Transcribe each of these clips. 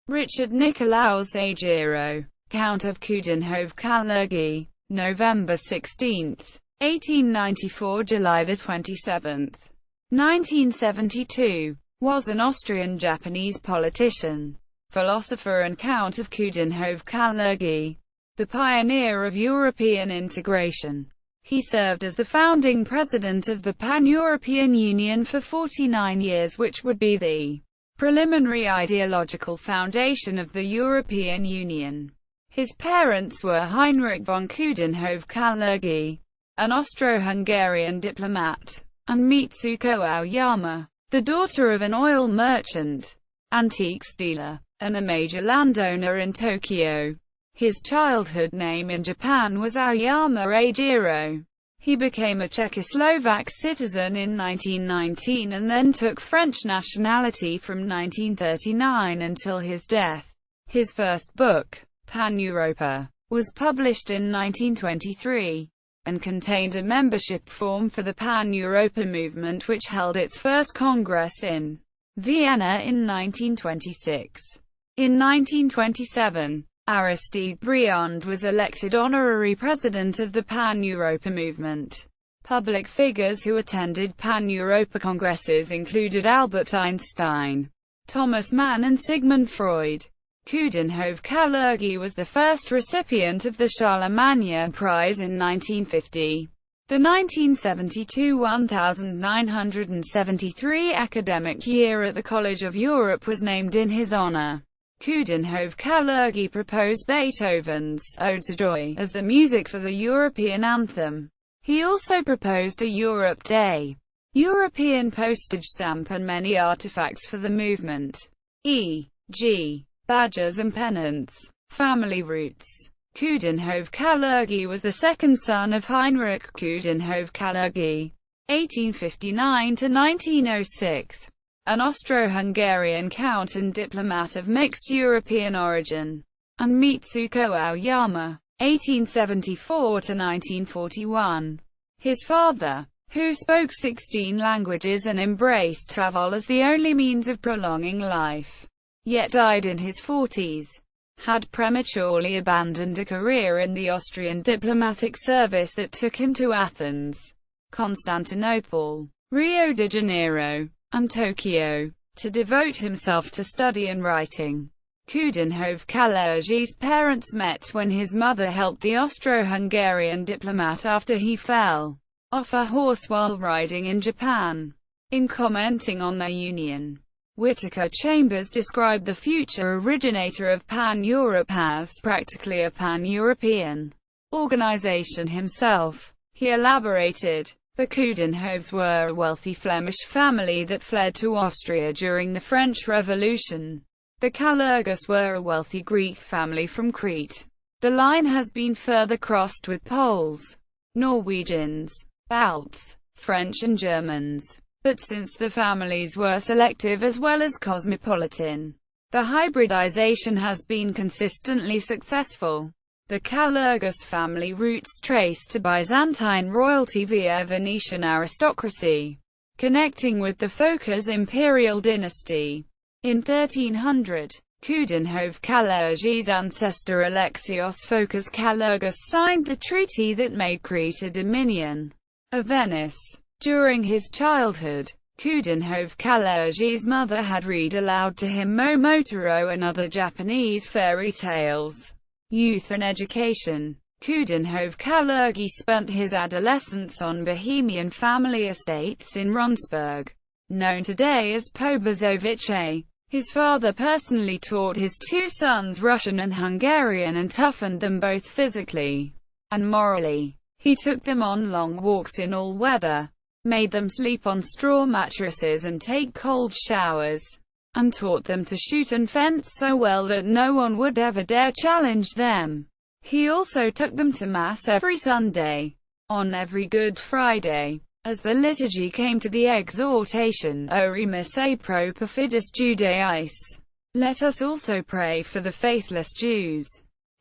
Richard Nicolaus Agiro, Count of Coudenhove-Kalergi, November 16, 1894 – July 27, 1972, was an Austrian-Japanese politician, philosopher and Count of Coudenhove-Kalergi, the pioneer of European integration. He served as the founding president of the Pan-European Union for 49 years, which would be the preliminary ideological foundation of the European Union. His parents were Heinrich von Coudenhove-Kalergi, an Austro-Hungarian diplomat, and Mitsuko Aoyama, the daughter of an oil merchant, antiques dealer, and a major landowner in Tokyo. His childhood name in Japan was Aoyama Agiro. He became a Czechoslovak citizen in 1919 and then took French nationality from 1939 until his death. His first book, Pan-Europa, was published in 1923, and contained a membership form for the Pan-Europa movement, which held its first congress in Vienna in 1926. In 1927, Aristide Briand was elected honorary president of the Pan-Europa movement. Public figures who attended Pan-Europa congresses included Albert Einstein, Thomas Mann and Sigmund Freud. Coudenhove-Kalergi was the first recipient of the Charlemagne Prize in 1950. The 1972 1973 academic year at the College of Europe was named in his honor. Coudenhove-Kalergi proposed Beethoven's Ode to Joy as the music for the European Anthem. He also proposed a Europe Day, European postage stamp and many artifacts for the movement, e.g. badges and pennants. Family roots. Coudenhove-Kalergi was the second son of Heinrich Coudenhove-Kalergi, 1859–1906, an Austro-Hungarian count and diplomat of mixed European origin, and Mitsuko Aoyama, 1874–1941. His father, who spoke 16 languages and embraced travel as the only means of prolonging life, yet died in his 40s, had prematurely abandoned a career in the Austrian diplomatic service that took him to Athens, Constantinople, Rio de Janeiro, and Tokyo, to devote himself to study and writing. Coudenhove-Kalergi's parents met when his mother helped the Austro-Hungarian diplomat after he fell off a horse while riding in Japan. In commenting on their union, Whittaker Chambers described the future originator of Pan-Europe as practically a pan-European organization himself. He elaborated, the Coudenhoves were a wealthy Flemish family that fled to Austria during the French Revolution. The Kalergis were a wealthy Greek family from Crete. The line has been further crossed with Poles, Norwegians, Balts, French and Germans. But since the families were selective as well as cosmopolitan, the hybridization has been consistently successful. The Kalergis family roots trace to Byzantine royalty via Venetian aristocracy, connecting with the Phokas imperial dynasty. In 1300, Coudenhove-Kalergi's ancestor Alexios Phokas Kalergis signed the treaty that made Crete a dominion of Venice. During his childhood, Coudenhove-Kalergi's mother had read aloud to him Momotaro and other Japanese fairy tales. Youth and education. Coudenhove-Kalergi spent his adolescence on Bohemian family estates in Ronsburg, known today as Pobozovice. His father personally taught his two sons Russian and Hungarian and toughened them both physically and morally. He took them on long walks in all weather, made them sleep on straw mattresses and take cold showers, and taught them to shoot and fence so well that no one would ever dare challenge them. He also took them to Mass every Sunday, on every Good Friday, as the liturgy came to the exhortation, Oremus e pro perfidus Judaeis. Let us also pray for the faithless Jews.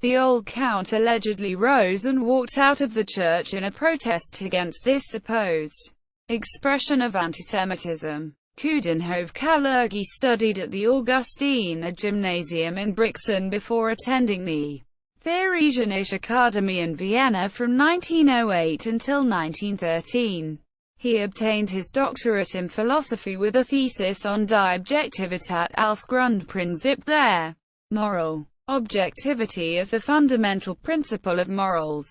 The old count allegedly rose and walked out of the church in a protest against this supposed expression of antisemitism. Coudenhove-Kalergi studied at the Augustiner Gymnasium in Brixen before attending the Theoretische Akademie in Vienna from 1908 until 1913. He obtained his doctorate in philosophy with a thesis on Die Objektivität als Grundprinzip der Moral. Objectivity as the fundamental principle of morals.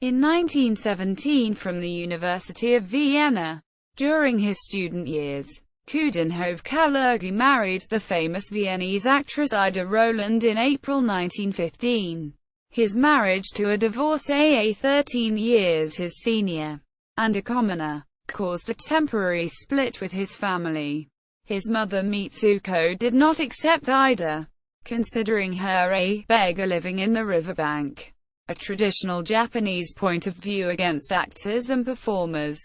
In 1917 from the University of Vienna. During his student years, Coudenhove-Kalergi married the famous Viennese actress Ida Roland in April 1915. His marriage to a divorcee 13 years his senior, and a commoner, caused a temporary split with his family. His mother Mitsuko did not accept Ida, considering her a beggar living in the riverbank, a traditional Japanese point of view against actors and performers.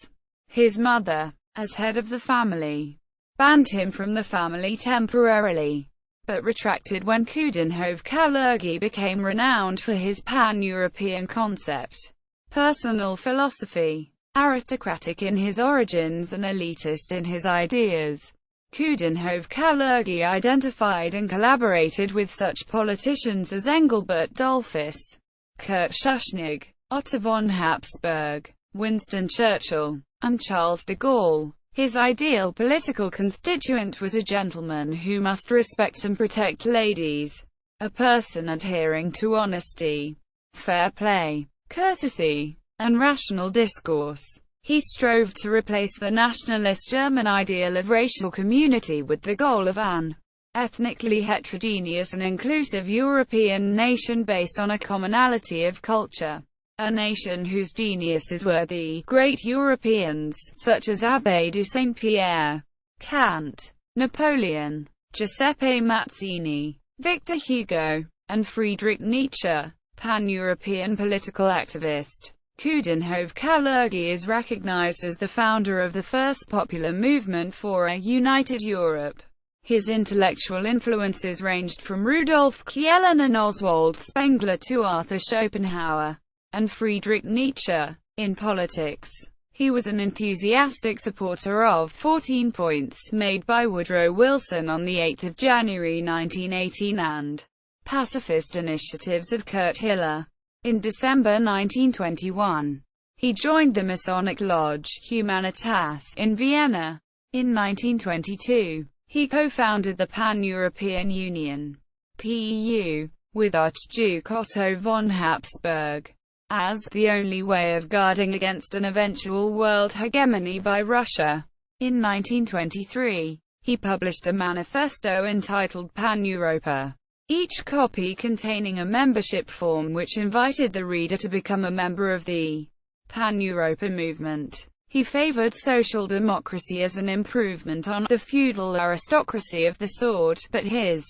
His mother, as head of the family, banned him from the family temporarily, but retracted when Coudenhove-Kalergi became renowned for his pan-European concept. Personal philosophy. Aristocratic in his origins and elitist in his ideas, Coudenhove-Kalergi identified and collaborated with such politicians as Engelbert Dollfuss, Kurt Schuschnigg, Otto von Habsburg, Winston Churchill, and Charles de Gaulle. His ideal political constituent was a gentleman who must respect and protect ladies, a person adhering to honesty, fair play, courtesy, and rational discourse. He strove to replace the nationalist German ideal of racial community with the goal of an ethnically heterogeneous and inclusive European nation based on a commonality of culture. A nation whose geniuses were the great Europeans, such as Abbé de Saint-Pierre, Kant, Napoleon, Giuseppe Mazzini, Victor Hugo, and Friedrich Nietzsche. Pan-European political activist, Coudenhove-Kalergi is recognized as the founder of the first popular movement for a united Europe. His intellectual influences ranged from Rudolf Kjellin and Oswald Spengler to Arthur Schopenhauer and Friedrich Nietzsche. In politics, he was an enthusiastic supporter of 14 Points made by Woodrow Wilson on 8 January 1918 and pacifist initiatives of Kurt Hiller. In December 1921, he joined the Masonic Lodge Humanitas in Vienna. In 1922, he co-founded the Pan-European Union (PEU) with Archduke Otto von Habsburg, as the only way of guarding against an eventual world hegemony by Russia. In 1923, he published a manifesto entitled Pan-Europa, each copy containing a membership form which invited the reader to become a member of the Pan-Europa movement. He favored social democracy as an improvement on the feudal aristocracy of the sword, but his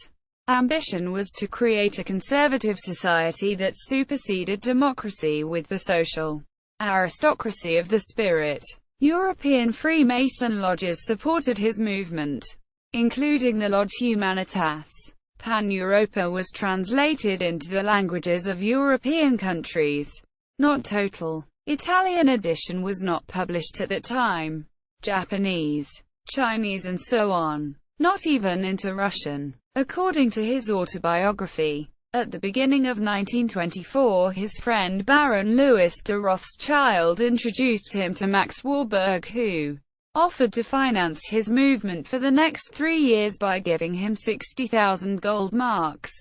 ambition was to create a conservative society that superseded democracy with the social aristocracy of the spirit. European Freemason lodges supported his movement, including the Lodge Humanitas. Pan-Europa was translated into the languages of European countries. Not total. Italian edition was not published at that time. Japanese, Chinese and so on. Not even into Russian. According to his autobiography, at the beginning of 1924 his friend Baron Louis de Rothschild introduced him to Max Warburg, who offered to finance his movement for the next 3 years by giving him 60,000 gold marks.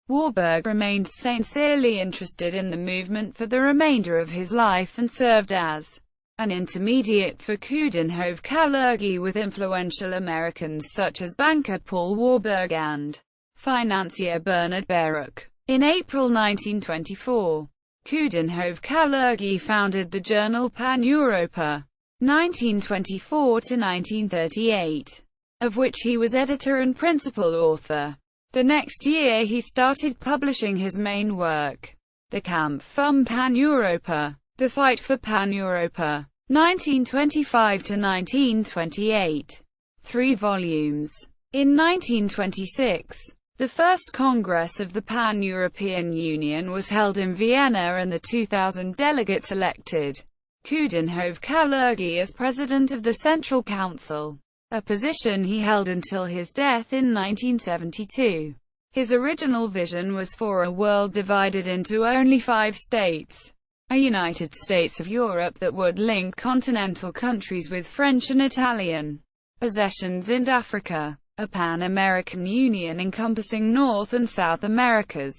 Warburg remained sincerely interested in the movement for the remainder of his life and served as an intermediate for Coudenhove-Kalergi with influential Americans such as banker Paul Warburg and financier Bernard Baruch. In April 1924, Coudenhove-Kalergi founded the journal Pan-Europa, 1924–1938, of which he was editor and principal author. The next year he started publishing his main work, The Kampf um Pan-Europa, The Fight for Pan-Europa, 1925–1928, 3 volumes. In 1926, the first Congress of the Pan-European Union was held in Vienna and the 2,000 delegates elected Coudenhove-Kalergi as president of the Central Council. a position he held until his death in 1972. His original vision was for a world divided into only 5 states. A United States of Europe that would link continental countries with French and Italian possessions in Africa. A Pan-American Union encompassing North and South Americas.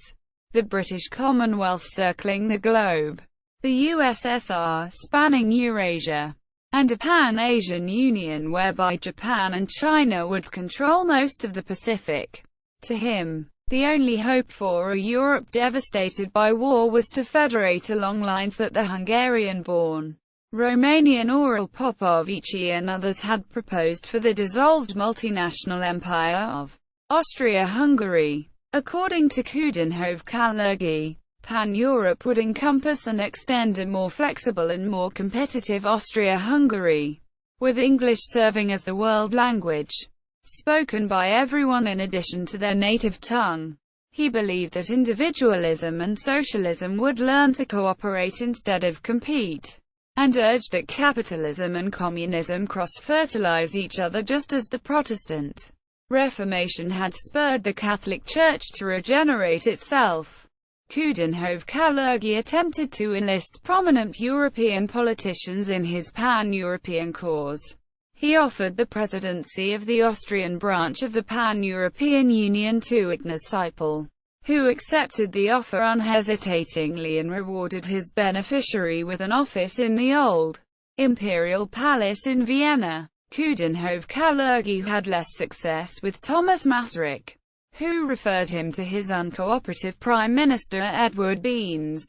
The British Commonwealth circling the globe. The USSR spanning Eurasia. And a Pan-Asian Union whereby Japan and China would control most of the Pacific. To him, the only hope for a Europe devastated by war was to federate along lines that the Hungarian-born Romanian Aurel Popovici and others had proposed for the dissolved multinational empire of Austria-Hungary. According to Coudenhove-Kalergi, Pan-Europe would encompass and extend a more flexible and more competitive Austria-Hungary, with English serving as the world language, spoken by everyone in addition to their native tongue. He believed that individualism and socialism would learn to cooperate instead of compete, and urged that capitalism and communism cross-fertilize each other just as the Protestant Reformation had spurred the Catholic Church to regenerate itself. Coudenhove-Kalergi attempted to enlist prominent European politicians in his pan-European cause. He offered the presidency of the Austrian branch of the Pan-European Union to Ignaz Seipel, who accepted the offer unhesitatingly and rewarded his beneficiary with an office in the old Imperial Palace in Vienna. Coudenhove-Kalergi had less success with Thomas Masaryk, who referred him to his uncooperative Prime Minister Edward Benes.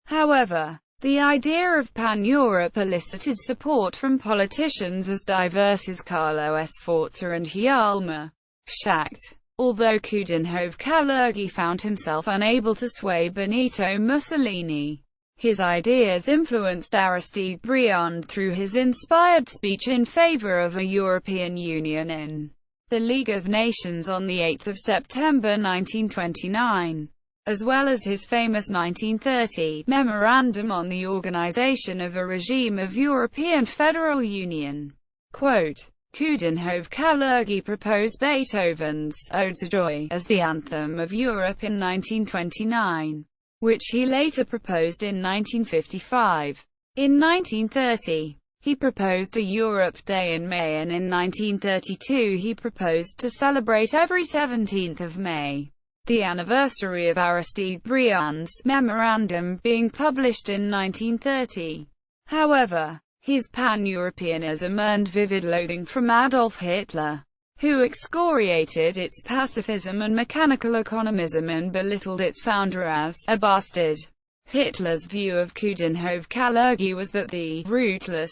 However, the idea of Pan-Europe elicited support from politicians as diverse as Carlo Sforza and Hjalmar Schacht. Although Coudenhove-Kalergi found himself unable to sway Benito Mussolini, his ideas influenced Aristide Briand through his inspired speech in favor of a European Union in the League of Nations on 8 September 1929, as well as his famous 1930 Memorandum on the Organization of a Regime of European Federal Union. Quote, Coudenhove-Kalergi proposed Beethoven's Ode to Joy as the anthem of Europe in 1929, which he later proposed in 1955. In 1930, he proposed a Europe Day in May, and in 1932 he proposed to celebrate every 17th of May, the anniversary of Aristide Briand's memorandum being published in 1930. However, his pan-Europeanism earned vivid loathing from Adolf Hitler, who excoriated its pacifism and mechanical economism and belittled its founder as a bastard. Hitler's view of Coudenhove-Kalergi was that the rootless,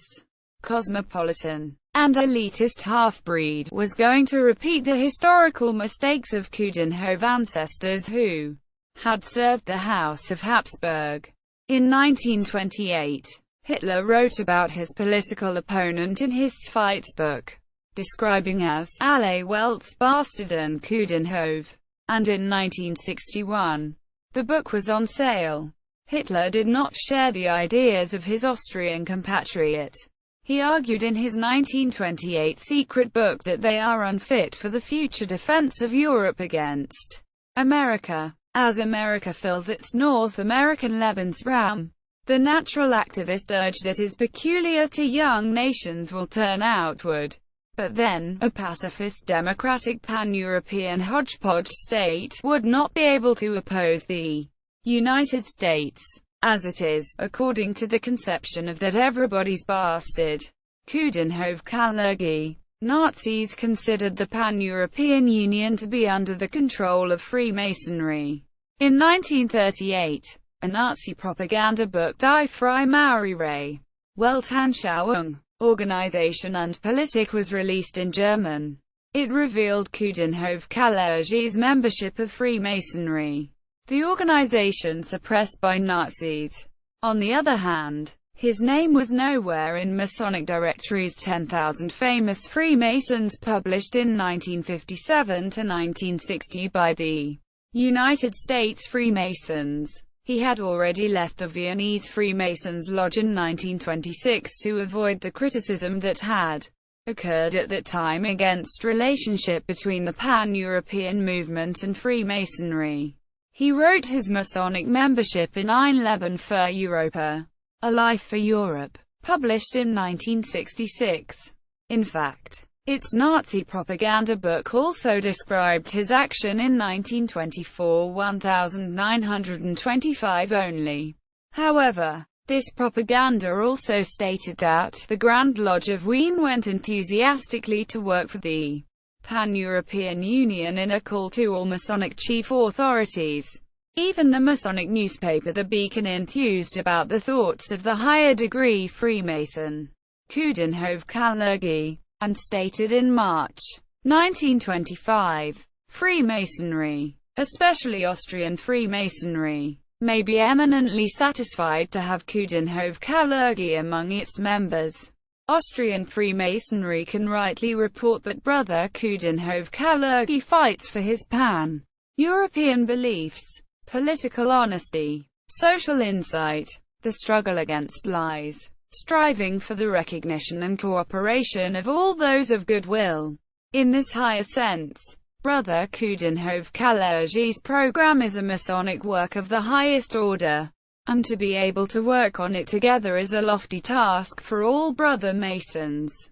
cosmopolitan, and elitist half-breed was going to repeat the historical mistakes of Coudenhove ancestors who had served the House of Habsburg. In 1928, Hitler wrote about his political opponent in his Fights book, describing as alle Weltsbastarden Coudenhove, and in 1961, the book was on sale. Hitler did not share the ideas of his Austrian compatriot. He argued in his 1928 secret book that they are unfit for the future defense of Europe against America. As America fills its North American Lebensraum, the natural activist urge that is peculiar to young nations will turn outward. But then, a pacifist democratic pan-European hodgepodge state would not be able to oppose the United States, as it is, according to the conception of that everybody's bastard. Coudenhove-Kalergi. Nazis considered the Pan-European Union to be under the control of Freemasonry. In 1938, a Nazi propaganda book, Die Freimaurerei, Weltanschauung, Organisation und Politik, was released in German. It revealed Coudenhove-Kalergi's membership of Freemasonry, the organization suppressed by Nazis. On the other hand, his name was nowhere in Masonic directories. 10,000 Famous Freemasons, published in 1957 to 1960 by the United States Freemasons. He had already left the Viennese Freemasons Lodge in 1926 to avoid the criticism that had occurred at that time against relationship between the Pan-European movement and Freemasonry. He wrote his Masonic membership in Ein Leben für Europa, A Life for Europe, published in 1966. In fact, its Nazi propaganda book also described his action in 1924 1925 only. However, this propaganda also stated that the Grand Lodge of Wien went enthusiastically to work for the Pan-European Union in a call to all Masonic chief authorities. Even the Masonic newspaper The Beacon enthused about the thoughts of the higher degree Freemason, Coudenhove-Kalergi, and stated in March 1925, Freemasonry, especially Austrian Freemasonry, may be eminently satisfied to have Coudenhove-Kalergi among its members. Austrian Freemasonry can rightly report that Brother Coudenhove-Kalergi fights for his pan-European beliefs, political honesty, social insight, the struggle against lies, striving for the recognition and cooperation of all those of goodwill. In this higher sense, Brother Coudenhove-Kalergi's program is a Masonic work of the highest order, and to be able to work on it together is a lofty task for all brother Masons.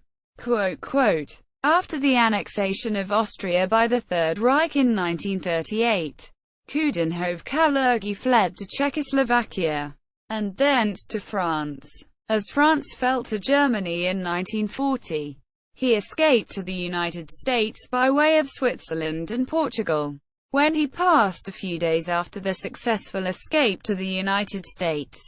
After the annexation of Austria by the Third Reich in 1938, Coudenhove-Kalergi fled to Czechoslovakia, and thence to France. As France fell to Germany in 1940, he escaped to the United States by way of Switzerland and Portugal. When he passed a few days after the successful escape to the United States,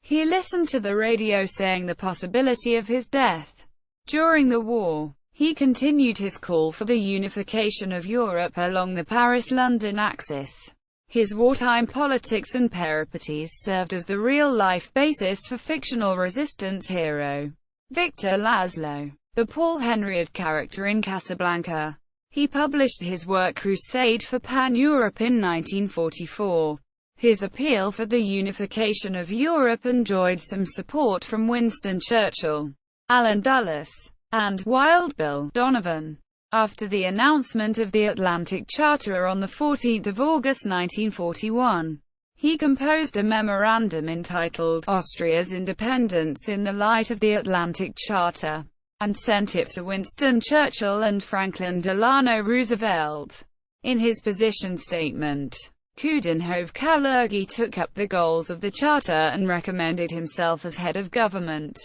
he listened to the radio saying the possibility of his death. During the war, he continued his call for the unification of Europe along the Paris-London axis. His wartime politics and peripeties served as the real-life basis for fictional resistance hero Victor Laszlo, the Paul Henriot character in Casablanca. He published his work Crusade for Pan-Europe in 1944. His appeal for the unification of Europe enjoyed some support from Winston Churchill, Allen Dulles, and Wild Bill Donovan. After the announcement of the Atlantic Charter on 14 August 1941, he composed a memorandum entitled Austria's Independence in the Light of the Atlantic Charter, and sent it to Winston Churchill and Franklin Delano Roosevelt. In his position statement, Coudenhove-Kalergi took up the goals of the Charter and recommended himself as head of government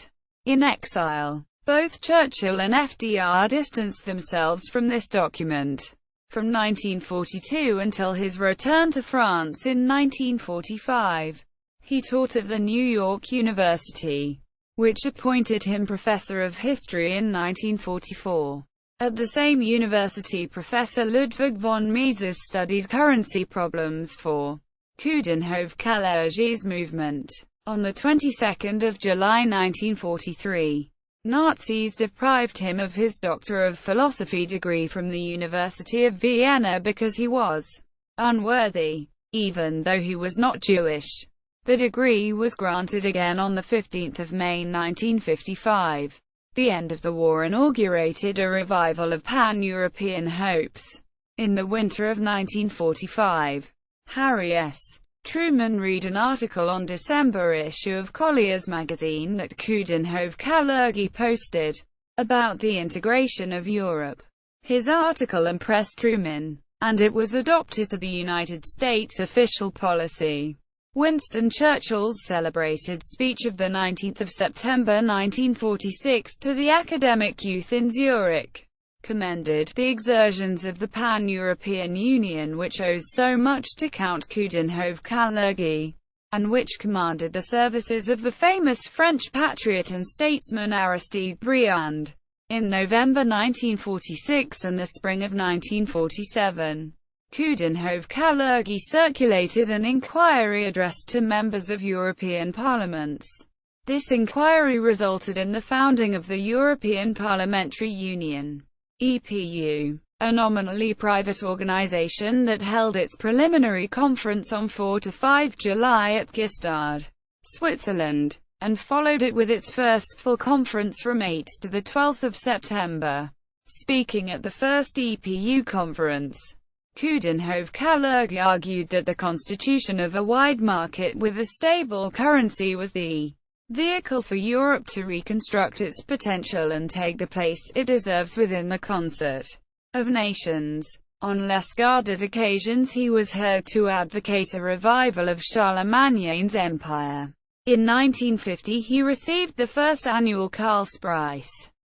in exile. Both Churchill and FDR distanced themselves from this document. From 1942 until his return to France in 1945, he taught at the New York University, which appointed him professor of history in 1944. At the same university, Professor Ludwig von Mises studied currency problems for Coudenhove-Kalergi's movement. On the 22nd of July 1943, Nazis deprived him of his Doctor of Philosophy degree from the University of Vienna because he was unworthy, even though he was not Jewish. The degree was granted again on 15 May 1955. The end of the war inaugurated a revival of pan-European hopes. In the winter of 1945, Harry S. Truman read an article on December issue of Collier's magazine that Coudenhove-Kalergi posted about the integration of Europe. His article impressed Truman, and it was adopted to the United States official policy. Winston Churchill's celebrated speech of 19 September 1946 to the academic youth in Zurich commended the exertions of the Pan-European Union, which owes so much to Count Coudenhove-Kalergi, and which commanded the services of the famous French patriot and statesman Aristide Briand in November 1946 and the spring of 1947. Coudenhove-Kalergi circulated an inquiry addressed to members of European parliaments. This inquiry resulted in the founding of the European Parliamentary Union, EPU, a nominally private organization that held its preliminary conference on 4–5 July at Gstaad, Switzerland. and followed it with its first full conference from 8 to 12 September. Speaking at the first EPU conference, Coudenhove-Kalergi argued that the constitution of a wide market with a stable currency was the vehicle for Europe to reconstruct its potential and take the place it deserves within the concert of nations. On less guarded occasions he was heard to advocate a revival of Charlemagne's empire. In 1950 he received the first annual Karlspreis,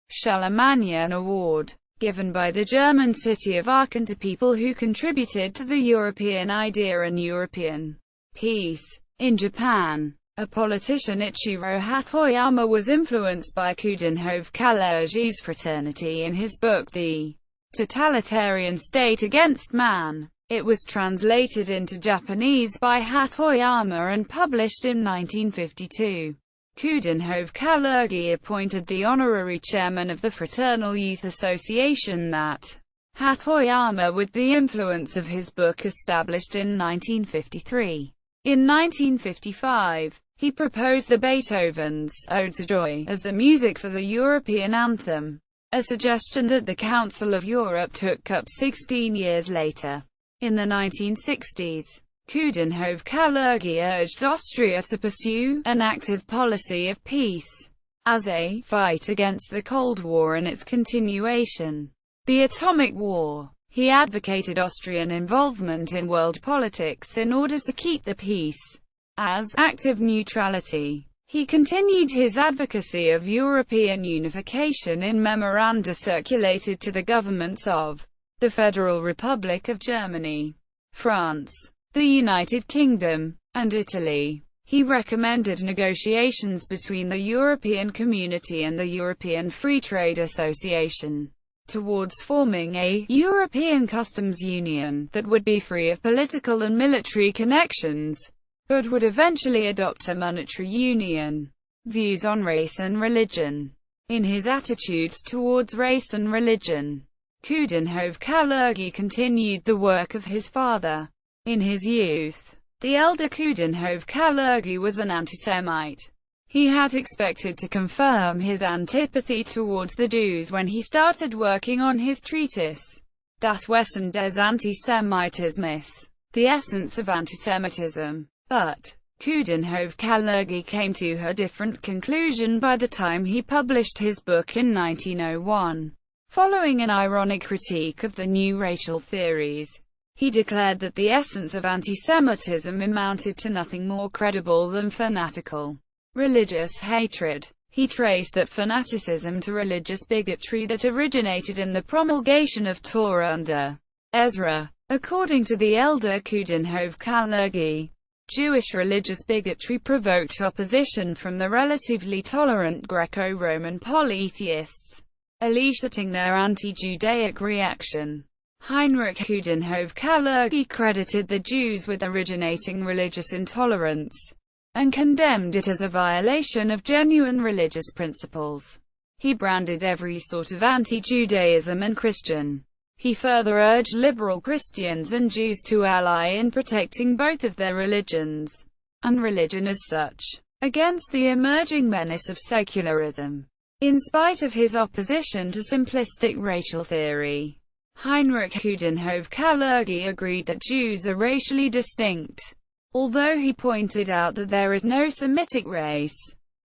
Charlemagne Award, given by the German city of Aachen to people who contributed to the European idea and European peace. In Japan, a politician, Ichiro Hatoyama, was influenced by Coudenhove-Kalergi's fraternity in his book The Totalitarian State Against Man. It was translated into Japanese by Hatoyama and published in 1952. Coudenhove-Kalergi appointed the honorary chairman of the Fraternal Youth Association that Hatoyama, with the influence of his book, established in 1953. In 1955, he proposed the Beethoven's Ode to Joy as the music for the European Anthem, a suggestion that the Council of Europe took up 16 years later. In the 1960s, Coudenhove-Kalergi urged Austria to pursue an active policy of peace as a fight against the Cold War and its continuation, the atomic war. He advocated Austrian involvement in world politics in order to keep the peace as active neutrality. He continued his advocacy of European unification in memoranda circulated to the governments of the Federal Republic of Germany, France, the United Kingdom, and Italy. He recommended negotiations between the European Community and the European Free Trade Association towards forming a European customs union that would be free of political and military connections, but would eventually adopt a monetary union. Views on race and religion. In his attitudes towards race and religion, Coudenhove-Kalergi continued the work of his father. In his youth, the elder Coudenhove-Kalergi was an anti-Semite. He had expected to confirm his antipathy towards the Jews when he started working on his treatise, Das Wesen des Antisemitismus, the essence of antisemitism. But Coudenhove-Kalergi came to a different conclusion by the time he published his book in 1901. Following an ironic critique of the new racial theories, he declared that the essence of antisemitism amounted to nothing more credible than fanatical religious hatred. He traced that fanaticism to religious bigotry that originated in the promulgation of Torah under Ezra. According to the elder Coudenhove-Kalergi, Jewish religious bigotry provoked opposition from the relatively tolerant Greco-Roman polytheists, eliciting their anti-Judaic reaction. Heinrich Coudenhove-Kalergi credited the Jews with originating religious intolerance, and condemned it as a violation of genuine religious principles. He branded every sort of anti-Judaism and Christian. He further urged liberal Christians and Jews to ally in protecting both of their religions, and religion as such, against the emerging menace of secularism. In spite of his opposition to simplistic racial theory, Heinrich Coudenhove-Kalergi agreed that Jews are racially distinct, although he pointed out that there is no Semitic race,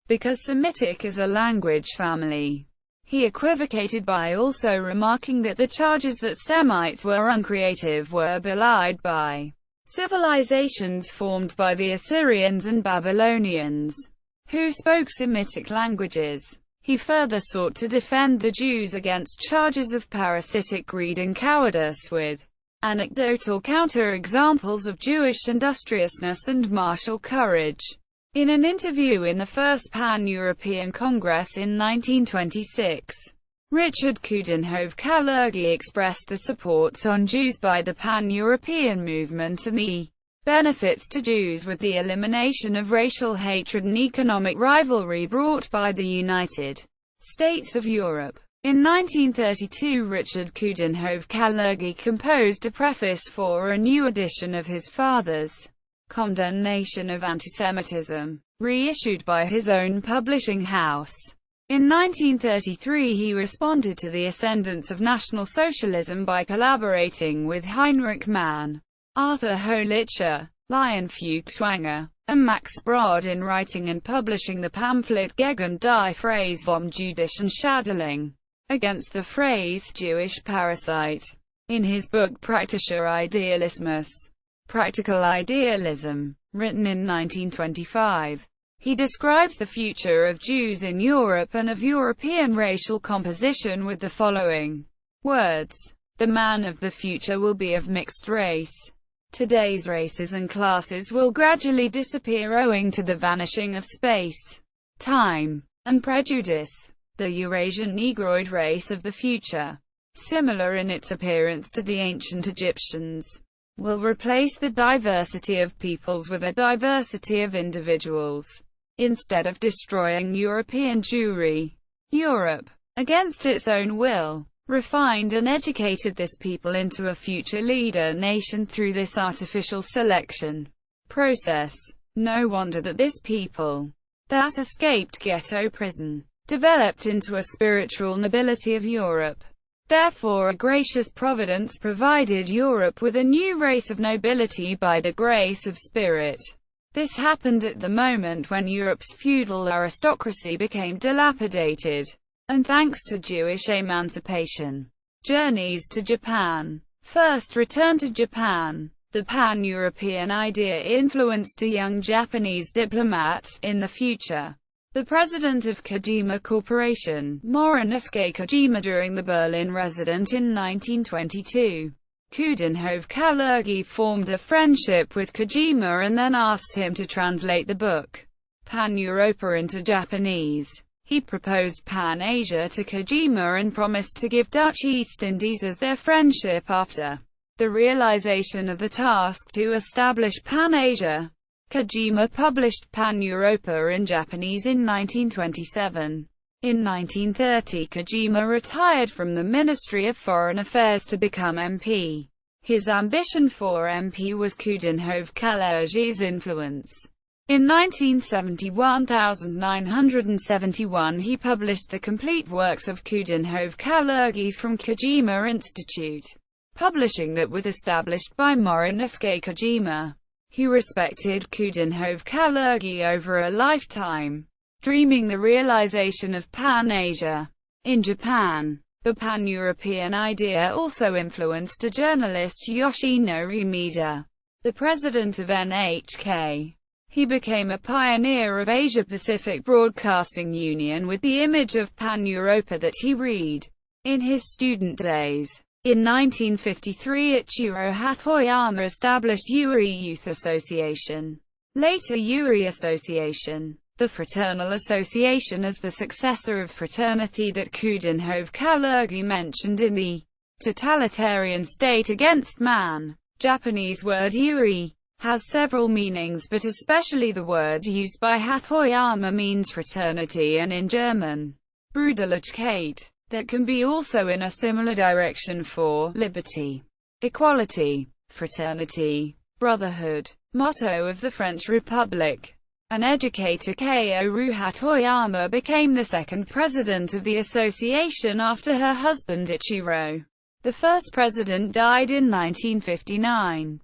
because Semitic is a language family. He equivocated by also remarking that the charges that Semites were uncreative were belied by civilizations formed by the Assyrians and Babylonians, who spoke Semitic languages. He further sought to defend the Jews against charges of parasitic greed and cowardice with anecdotal counter-examples of Jewish industriousness and martial courage. In an interview in the First Pan-European Congress in 1926, Richard Coudenhove-Kalergi expressed the supports on Jews by the Pan-European movement and the benefits to Jews with the elimination of racial hatred and economic rivalry brought by the United States of Europe. In 1932, Richard Coudenhove-Kalergi composed a preface for a new edition of his father's condemnation of antisemitism. reissued by his own publishing house. In 1933 he responded to the ascendance of National Socialism by collaborating with Heinrich Mann, Arthur Hollitscher, Lion Feuchtwanger, and Max Brod in writing and publishing the pamphlet Gegen die Phrase vom jüdischen Schädling, against the phrase Jewish parasite. In his book Praktischer Idealismus, Practical Idealism, written in 1925, he describes the future of Jews in Europe and of European racial composition with the following words: "The man of the future will be of mixed race. Today's races and classes will gradually disappear owing to the vanishing of space, time, and prejudice. The Eurasian Negroid race of the future, similar in its appearance to the ancient Egyptians, will replace the diversity of peoples with a diversity of individuals. Instead of destroying European Jewry, Europe, against its own will, refined and educated this people into a future leader nation through this artificial selection process. No wonder that this people, that escaped ghetto prison, developed into a spiritual nobility of Europe. Therefore a gracious providence provided Europe with a new race of nobility by the grace of spirit. This happened at the moment when Europe's feudal aristocracy became dilapidated, and thanks to Jewish emancipation. Journeys to Japan. First return to Japan. The Pan-European idea influenced a young Japanese diplomat, in the future, the president of Kojima Corporation, Morinosuke Kojima, during the Berlin resident in 1922. Coudenhove-Kalergi formed a friendship with Kojima and then asked him to translate the book Pan-Europa into Japanese. He proposed Pan-Asia to Kojima and promised to give Dutch East Indies as their friendship after the realization of the task to establish Pan-Asia. Kojima published Pan-Europa in Japanese in 1927. In 1930 Kojima retired from the Ministry of Foreign Affairs to become MP. His ambition for MP was Coudenhove-Kalergi's influence. In 1971 he published the complete works of Coudenhove-Kalergi from Kojima Institute, publishing that was established by Morinosuke Kojima. He respected Coudenhove-Kalergi over a lifetime, dreaming the realization of Pan-Asia. In Japan, the Pan-European idea also influenced a journalist, Yoshinori Maeda, the president of NHK. He became a pioneer of Asia-Pacific Broadcasting Union with the image of Pan-Europa that he read in his student days. In 1953 Ichiro Hatoyama established Yuri Youth Association, later Yuri Association, the fraternal association as the successor of fraternity that Coudenhove-Kalergi mentioned in the Totalitarian State Against Man. Japanese word Yuri has several meanings, but especially the word used by Hatoyama means fraternity, and in German, Brüderlichkeit, that can be also in a similar direction for liberty, equality, fraternity, brotherhood. Motto of the French Republic. An educator, Kaoru Hatoyama became the second president of the association after her husband Ichiro. The first president died in 1959.